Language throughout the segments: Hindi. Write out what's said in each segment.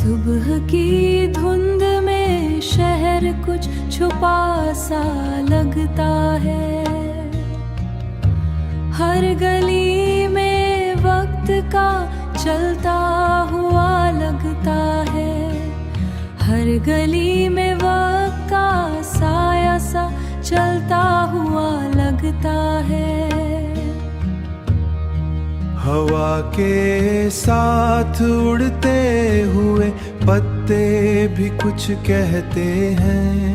सुबह की धुंध में शहर कुछ छुपा सा लगता है। हर गली में वक्त का चलता हुआ लगता है। हर गली में वक्त का साया सा चलता हुआ लगता है। हवा के साथ उड़ते हुए पत्ते भी कुछ कहते हैं,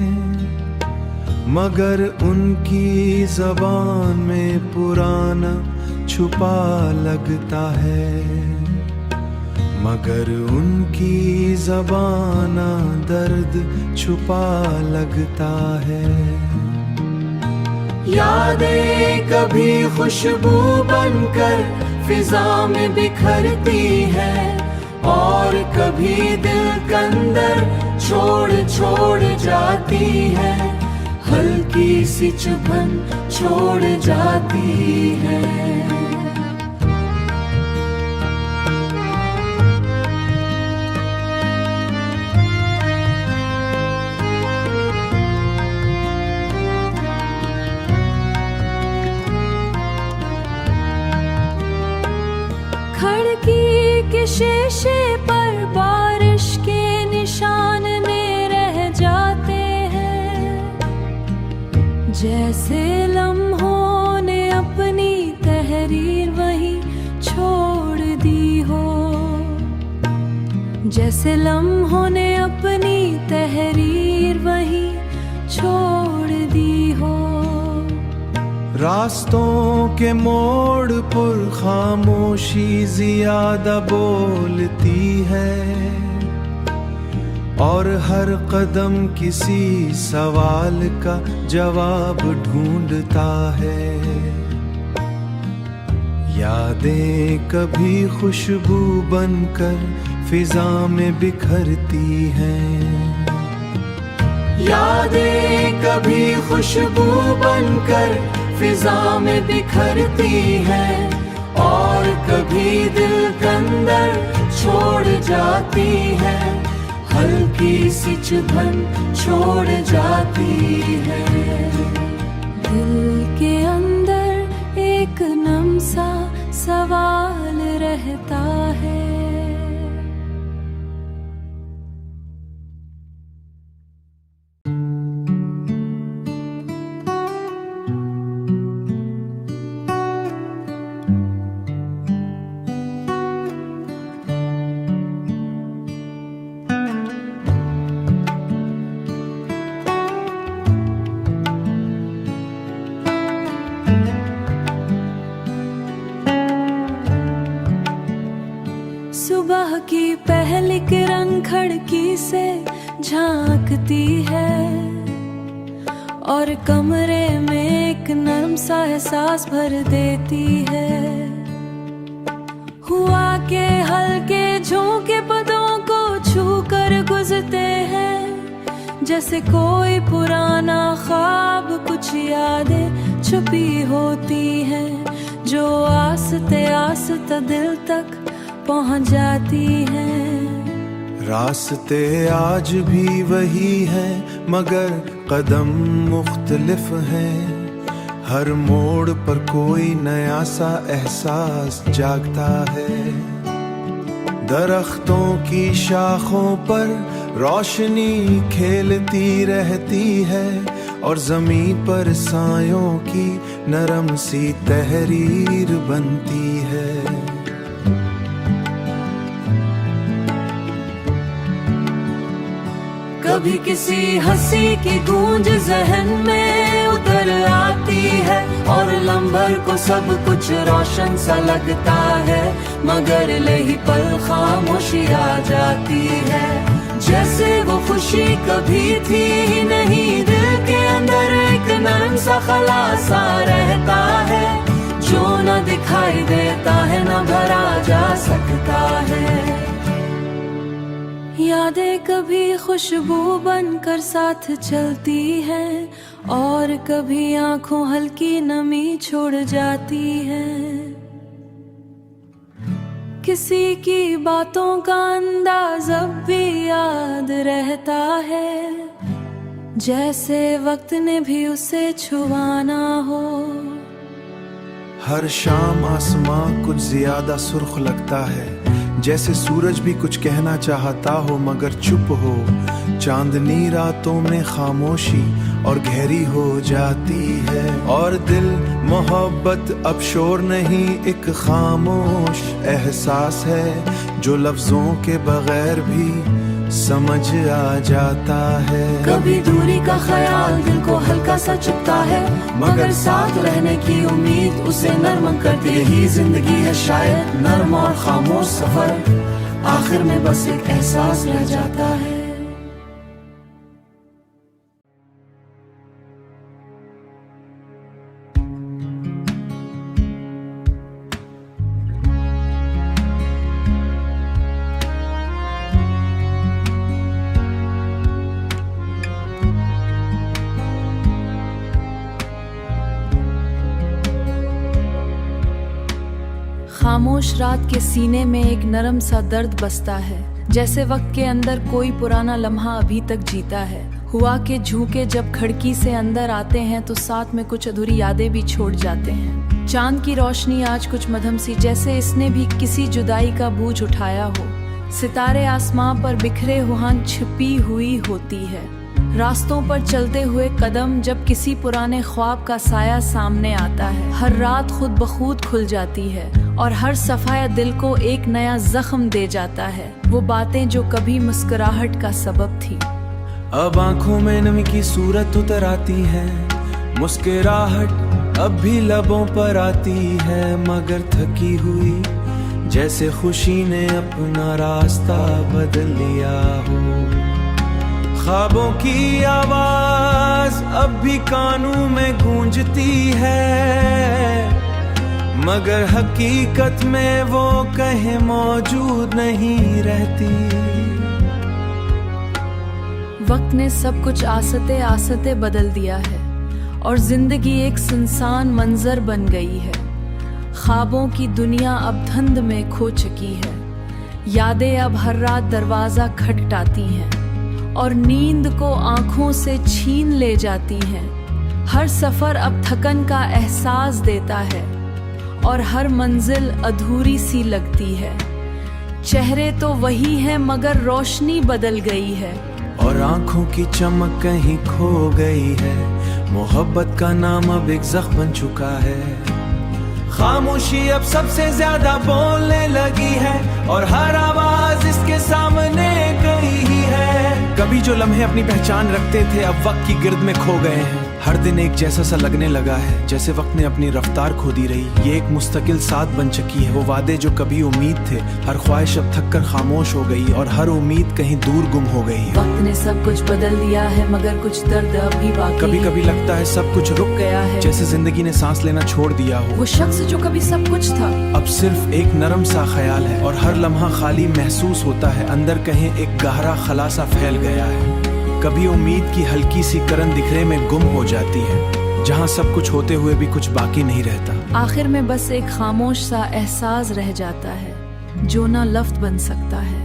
मगर उनकी ज़बान में पुराना छुपा लगता है। मगर उनकी ज़बाना दर्द छुपा लगता है। यादें कभी खुशबू बनकर फिजा में बिखरती है, और कभी दिल कंदर छोड़ छोड़ जाती है। हल्की सी चुभन छोड़ जाती है। खिड़की के शीशे पर बारिश के निशान रह जाते हैं, जैसे लम्हों ने अपनी तहरीर वहीं छोड़ दी हो। जैसे लम्हों ने अपनी तहरीर वहीं छोड़ दी हो। रास्तों के मोड़ पर खामोशी ज्यादा बोलती है, और हर कदम किसी सवाल का जवाब ढूंढता है। यादें कभी खुशबू बनकर फिजा में बिखरती हैं। यादें कभी खुशबू बनकर फिजा में बिखरती है, और कभी दिल कंदर छोड़ जाती है। हल्की सी चुभन छोड़ जाती है। दिल के अंदर एक नम सा सवाल रहता है। सुबह की पहली किरण खिड़की से झांकती है, और कमरे में एक नरम सा एहसास भर देती है। हुआ के हल्के झोंके पदों को छू कर गुजरते हैं, जैसे कोई पुराना ख्वाब। कुछ यादें छुपी होती हैं जो आस्ते आस्ते दिल तक पहुंच जाती है। रास्ते आज भी वही है, मगर कदम मुख्तलिफ हैं। हर मोड़ पर कोई नया सा एहसास जागता है। दरख्तों की शाखों पर रोशनी खेलती रहती है, और ज़मीन पर सायों की नरम सी तहरीर बनती है। कभी किसी हंसी की गूंज जहन में उतर आती है, और लम्बर को सब कुछ रोशन सा लगता है। मगर यही पल खामोशी आ जाती है, जैसे वो खुशी कभी थी ही नहीं। दिल के अंदर एक नरम सा खलासा रहता है, जो न दिखाई देता है न भरा जा सकता है। यादें कभी खुशबू बनकर साथ चलती हैं, और कभी आंखों हल्की नमी छोड़ जाती हैं। किसी की बातों का अंदाज अब भी याद रहता है, जैसे वक्त ने भी उसे छुआना हो। हर शाम आसमां कुछ ज्यादा सुर्ख लगता है, जैसे सूरज भी कुछ कहना चाहता हो मगर चुप हो। चांदनी रातों में खामोशी और गहरी हो जाती है, और दिल मोहब्बत अब शोर नहीं एक खामोश एहसास है, जो लफ्जों के बगैर भी समझ आ जाता है। कभी दूरी का ख्याल दिल को हल्का सा चुभता है, मगर साथ रहने की उम्मीद उसे नरम करती है। यही जिंदगी है शायद, नरम और खामोश सफर, आखिर में बस एक एहसास रह जाता है। खामोश रात के सीने में एक नरम सा दर्द बसता है, जैसे वक्त के अंदर कोई पुराना लम्हा अभी तक जीता है। हुआ के झोंके जब खिड़की से अंदर आते हैं तो साथ में कुछ अधूरी यादें भी छोड़ जाते हैं। चांद की रोशनी आज कुछ मध्यम सी, जैसे इसने भी किसी जुदाई का बोझ उठाया हो। सितारे आसमां पर बिखरे हुआ छिपी हुई होती है। रास्तों पर चलते हुए कदम जब किसी पुराने ख्वाब का साया सामने आता है। हर रात खुद ब खुद खुल जाती है और हर सफाया दिल को एक नया जख्म दे जाता है। वो बातें जो कभी मुस्कुराहट का सबब थी, अब आंखों में नमी की सूरत उतर आती है। मुस्कुराहट अब भी लबों पर आती है, मगर थकी हुई जैसे खुशी ने अपना रास्ता बदल लिया हो। ख्वाबों की आवाज अब भी कानों में गूंजती है, मगर हकीकत में वो कहीं मौजूद नहीं रहती। वक्त ने सब कुछ आसते आसते बदल दिया है और जिंदगी एक सुनसान मंजर बन गई है। ख्वाबों की दुनिया अब धुंध में खो चुकी है। यादें अब हर रात दरवाजा खटखटाती हैं और नींद को आंखों से छीन ले जाती हैं। हर सफर अब थकन का एहसास देता है और हर मंजिल अधूरी सी लगती है। चेहरे तो वही हैं मगर रोशनी बदल गई है और आंखों की चमक कहीं खो गई है। मोहब्बत का नाम अब एक जख्म बन चुका है। खामोशी अब सबसे ज्यादा बोलने लगी है और हर आवाज इसके सामने गई ही है। कभी जो लम्हे अपनी पहचान रखते थे अब वक्त की गिर्द में खो गए हैं। हर दिन एक जैसा सा लगने लगा है, जैसे वक्त ने अपनी रफ्तार खो दी रही। ये एक मुस्तकिल साथ बन चुकी है। वो वादे जो कभी उम्मीद थे, हर ख्वाहिश अब थक कर खामोश हो गई और हर उम्मीद कहीं दूर गुम हो गई है। वक्त ने सब कुछ बदल दिया है मगर कुछ दर्द अब भी बाकी कभी कभी लगता है सब कुछ रुक गया है, जैसे जिंदगी ने सांस लेना छोड़ दिया हो। वो शख्स जो कभी सब कुछ था अब सिर्फ एक नरम सा ख्याल है और हर लम्हा खाली महसूस होता है। अंदर कहीं एक गहरा खला सा फैल गया है। कभी उम्मीद की हल्की सी करन दिखने में गुम हो जाती है, जहां सब कुछ होते हुए भी कुछ बाकी नहीं रहता। आखिर में बस एक खामोश सा एहसास रह जाता है जो ना लफ्ज बन सकता है।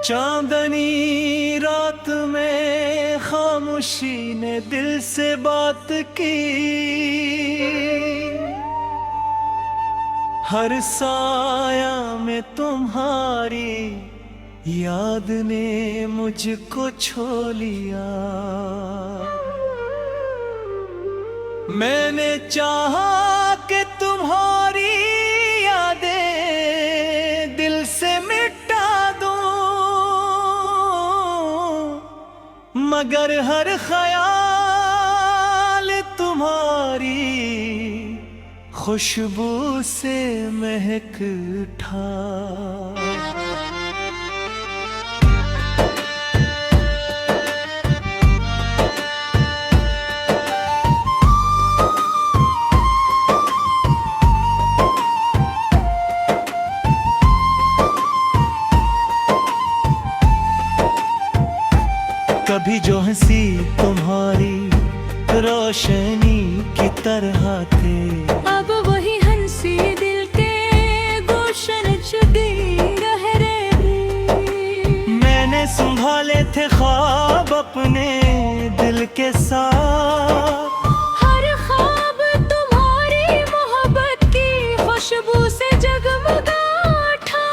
चांदनी रात में खामोशी ने दिल से बात की। हर साया में तुम्हारी याद ने मुझको छो लिया। मैंने चाहा कि तुम्हारी यादें दिल से मिटा दूं, मगर हर ख्याल तुम्हारी खुशबू से महक उठा। कभी जो हंसी तुम्हारी रोशनी की तरह थे, अब वही हंसी दिल के गुलशन चुगी गहरे भी। मैंने संभाले थे ख्वाब अपने दिल के साथ, हर ख्वाब तुम्हारी मोहब्बत की खुशबू से जगमगा उठा।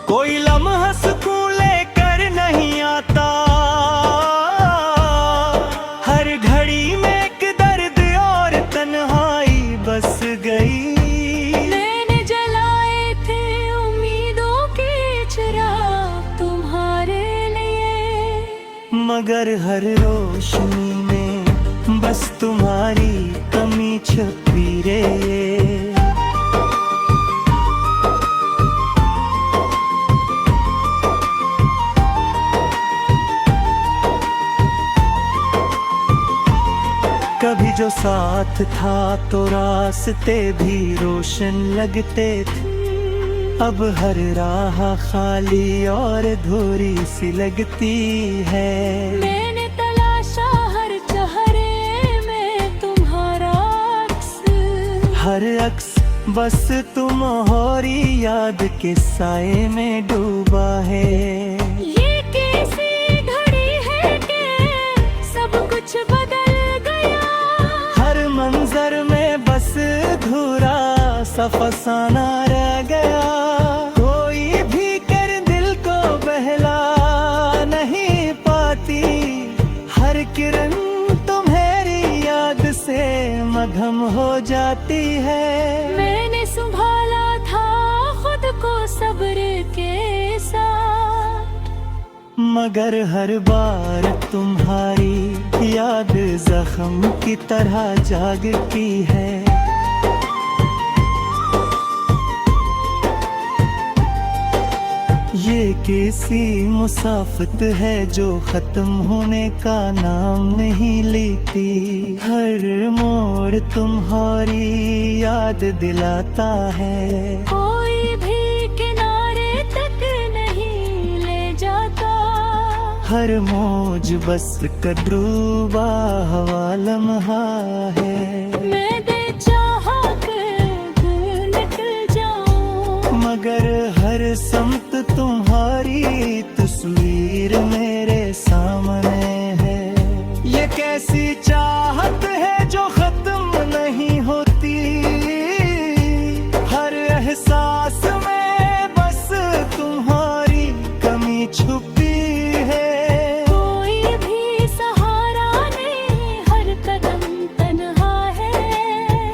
कोई लम्हा सुकून लेकर नहीं आता, हर घड़ी में एक दर्द और तन्हाई बस गई। मैंने जलाए थे उम्मीदों के चिराग तुम्हारे लिए, मगर हर रोशनी में बस तुम्हारी कमी छुपी रे। कभी जो साथ था तो रास्ते भी रोशन लगते थे, अब हर राह खाली और अधूरी सी लगती है। मैंने तलाशा हर चेहरे में तुम्हारा अक्स, हर अक्स बस तुम्हारी याद के साए में डूबा है। ये कैसी घड़ी है कि सब कुछ बदल गया, हर मंजर में बस अधूरा सा फसाना रह गया। कोई भी कर दिल को बहला नहीं पाती, हर किरण तुम्हारी याद से मगहम हो जाती है। मैंने संभाला था खुद को सब्र के साथ, मगर हर बार तुम्हारी याद जख्म की तरह जागती है। ये कैसी मुसाफत है जो खत्म होने का नाम नहीं लेती, हर मोड़ तुम्हारी याद दिलाता है। कोई भी किनारे तक नहीं ले जाता, हर मौज बस कद्रूबा हवा लम्हा है। मैं बेचाहा कर निकल जाऊं, मगर हर समत तुम्हारी तस्वीर मेरे सामने है। ये कैसी चाहत है जो खत्म नहीं होती, हर एहसास में बस तुम्हारी कमी छुपी है। कोई भी सहारा नहीं, हर कदम तन्हा है,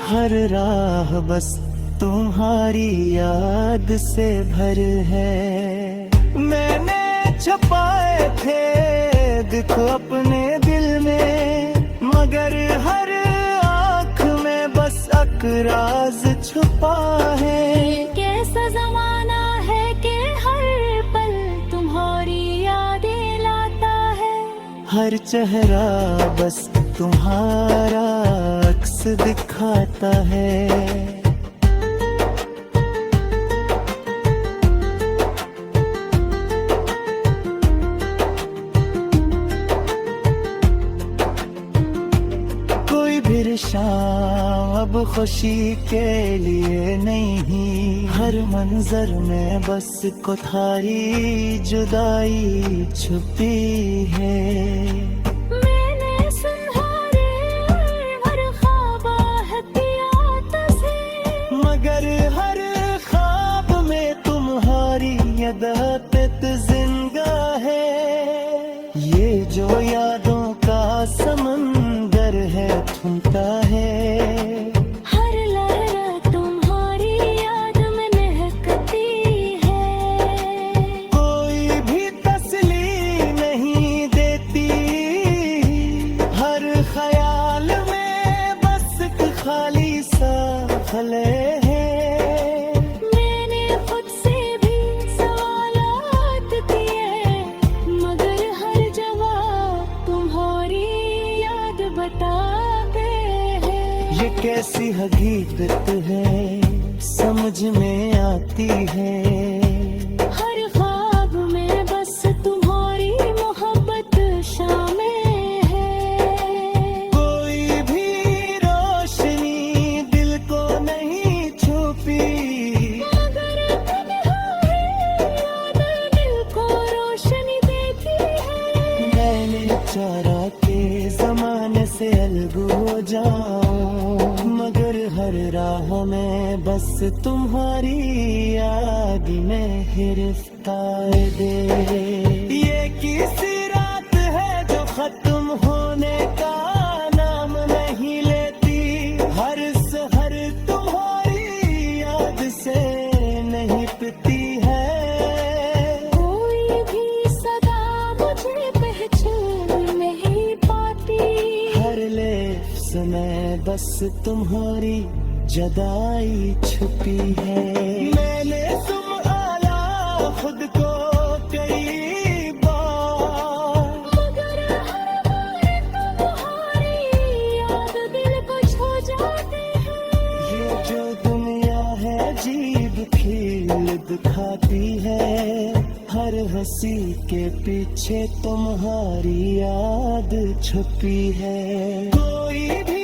हर राह बस तुम्हारी याद से भर है। मैंने छुपाए थे दुख अपने दिल में, मगर हर आँख में बस अकराज छुपा है। ये कैसा जमाना है कि हर पल तुम्हारी यादें लाता है, हर चेहरा बस तुम्हारा अक्स दिखाता है। शाम अब खुशी के लिए नहीं, हर मंजर में बस कोठारी जुदाई छुपी है। मैंने सुनहरे हर ख्वाब हथियात से, मगर हर ख्वाब में तुम्हारी याद जिंदा है। ये जो यादों का समंदर है थमता है, हर लहर तुम्हारी याद में महकती है। कोई भी तसली नहीं देती, हर ख्याल में बस एक खाली सा खले है। मैंने खुद से भी सवालात किए, मगर हर जवाब तुम्हारी याद बताते हैं। ये कैसी हकीकत है समझ में आती है, हर ख्वाब में बस तुम्हारी तुम्हारी याद में गिरफ्तार दे। ये किसी रात है जो खत्म होने का नाम नहीं लेती, हर सहर तुम्हारी याद से नहीं पिती है। कोई भी सदा मुझे पहचान नहीं पाती, हर लफ्ज़ में बस तुम्हारी जदाई छुपी है। मैंने तुम आया खुद को कई बार, मगर हर बार तुम्हारी याद दिल को छू जाती है। ये जो दुनिया है अजीब खेल दिखाती है, हर हंसी के पीछे तुम्हारी याद छुपी है। कोई भी